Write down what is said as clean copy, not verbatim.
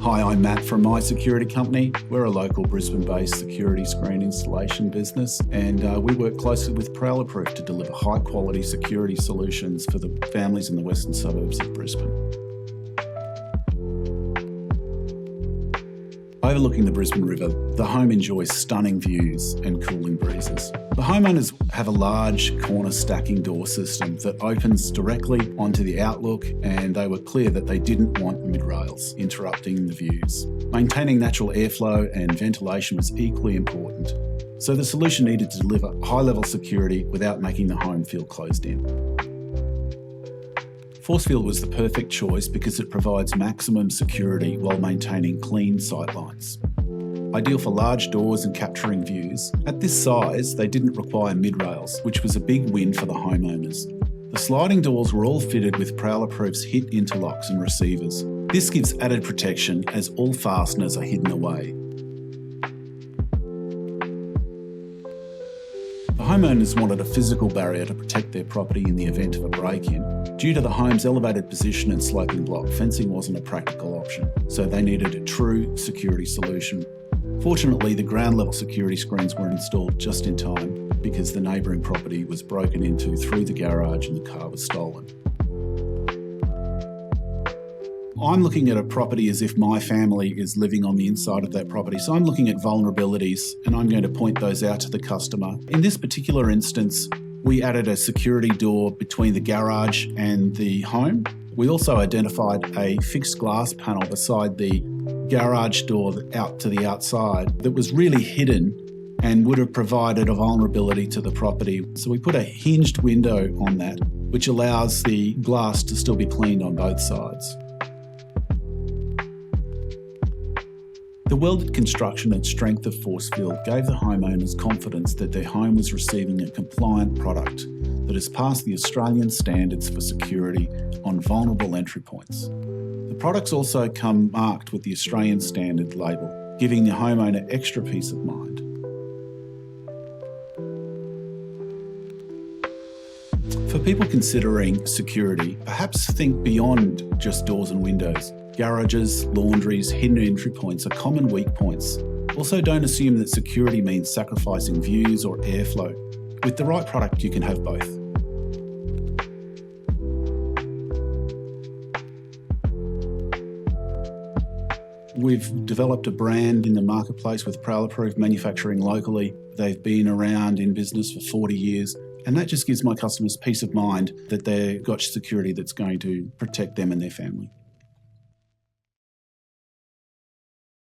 Hi, I'm Matt from my security company. We're a local Brisbane-based security screen installation business, and we work closely with Prowler Proof to deliver high-quality security solutions for the families in the western suburbs of Brisbane. Overlooking the Brisbane River, the home enjoys stunning views and cooling breezes. The homeowners have a large corner stacking door system that opens directly onto the outlook, and they were clear that they didn't want mid-rails interrupting the views. Maintaining natural airflow and ventilation was equally important, so the solution needed to deliver high-level security without making the home feel closed in. ForceField was the perfect choice because it provides maximum security while maintaining clean sightlines. Ideal for large doors and capturing views, at this size they didn't require mid-rails, which was a big win for the homeowners. The sliding doors were all fitted with Prowler Proof's hit interlocks and receivers. This gives added protection as all fasteners are hidden away. The homeowners wanted a physical barrier to protect their property in the event of a break-in. Due to the home's elevated position and sloping block, fencing wasn't a practical option, so they needed a true security solution. Fortunately, the ground level security screens were installed just in time because the neighbouring property was broken into through the garage and the car was stolen. I'm looking at a property as if my family is living on the inside of that property. So I'm looking at vulnerabilities and I'm going to point those out to the customer. In this particular instance, we added a security door between the garage and the home. We also identified a fixed glass panel beside the garage door out to the outside that was really hidden and would have provided a vulnerability to the property. So we put a hinged window on that, which allows the glass to still be cleaned on both sides. The welded construction and strength of ForceField gave the homeowners confidence that their home was receiving a compliant product that has passed the Australian standards for security on vulnerable entry points. The products also come marked with the Australian standard label, giving the homeowner extra peace of mind. For people considering security, perhaps think beyond just doors and windows. Garages, laundries, hidden entry points are common weak points. Also, don't assume that security means sacrificing views or airflow. With the right product, you can have both. We've developed a brand in the marketplace with Prowler Proof, manufacturing locally. They've been around in business for 40 years, and that just gives my customers peace of mind that they've got security that's going to protect them and their family.